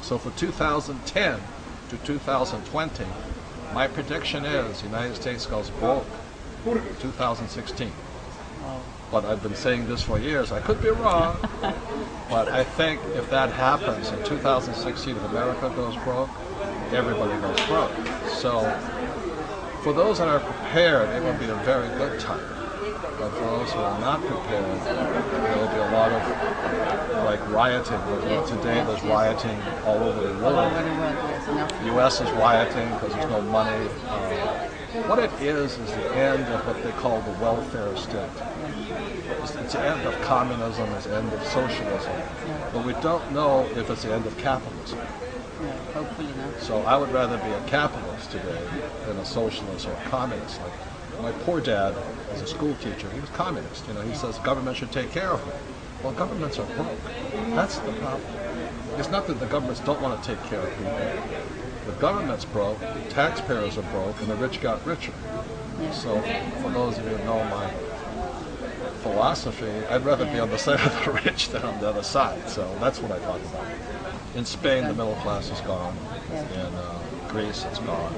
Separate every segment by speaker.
Speaker 1: So for 2010 to 2020, my prediction is the United States goes broke in 2016. But I've been saying this for years. I could be wrong, but I think if that happens in 2016, if America goes broke, everybody goes broke. So for those that are prepared, it will be a very good time. But for those who are not prepared, there will be a lot of like rioting. Today there's rioting all over the world. The U.S. is rioting because there's no money. What it is the end of what they call the welfare state. It's the end of communism, it's the end of socialism. But we don't know if it's the end of capitalism.
Speaker 2: Hopefully not.
Speaker 1: So I would rather be a capitalist today than a socialist or a communist. Like my poor dad was a school teacher. He was communist. He says government should take care of me. Well, governments are broke. That's the problem. It's not that the governments don't want to take care of people. The government's broke, taxpayers are broke, and the rich got richer. So for those of you who know my philosophy, I'd rather be on the side of the rich than on the other side. So that's what I talk about. In Spain, the middle class is gone. In Greece, it's gone.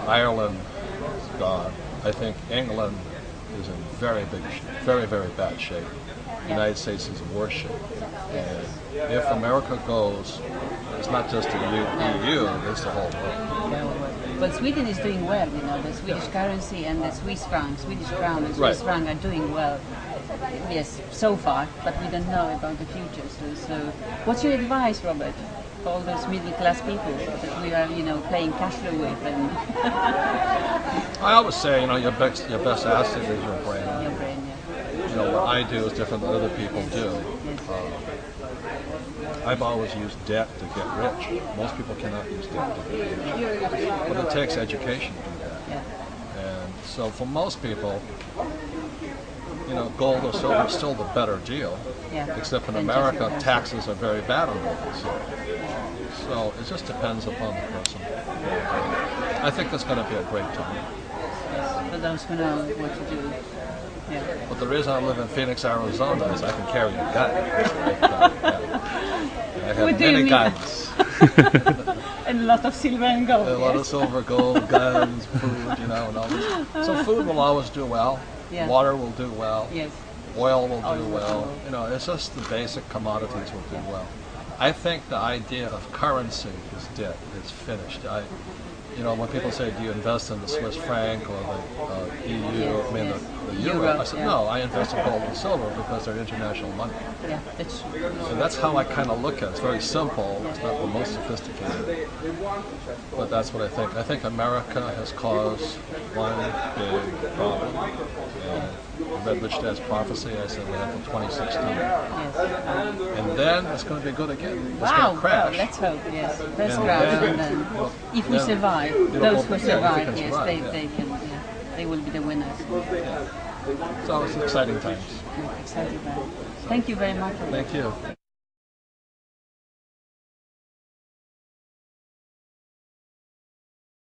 Speaker 1: Ireland is gone. I think England is in very bad shape. The United States is in worse shape. And if America goes, it's not just the EU, it's the whole world.
Speaker 2: But Sweden is doing well, the Swedish currency and the Swiss franc, Swedish crown and Swiss franc are doing well. Yes, so far, but we don't know about the future. So what's your advice, Robert, for all those middle-class people that we are, playing cash flow with? And
Speaker 1: I always say, your best asset is your brain.
Speaker 2: Your brain,
Speaker 1: what I do is different than other people do. I've always used debt to get rich. Most people cannot use debt to get rich. But it takes education to do that. And so for most people, gold or silver is still the better deal. Except in America, taxes are very bad on gold and silver. So it just depends upon the person. I think it's going to be a great time.
Speaker 2: For those who know what to do.
Speaker 1: But the reason I live in Phoenix, Arizona is I can carry a gun. I have many guns.
Speaker 2: And a lot of silver and gold.
Speaker 1: A lot of silver, gold, guns, food, and all this. So food will always do well. Water will do well. Oil will do well. It's just the basic commodities will do well. I think the idea of currency is dead. It's finished. When people say, do you invest in the Swiss franc or the EU, the euro, I said, no, I invest in gold and silver because they're international money.
Speaker 2: That's true.
Speaker 1: So that's how I kind of look at it. It's very simple. It's not the most sophisticated. But that's what I think. I think America has caused one big problem. I read Rich Dad's Prophecy. I said we have till 2016. And then it's going to be good again. It's going to crash.
Speaker 2: Let's hope, First crash, and then if we survive, those who survive, they will be the winners.
Speaker 1: So it's exciting times.
Speaker 2: Exciting times. Thank you very much.
Speaker 1: Thank you.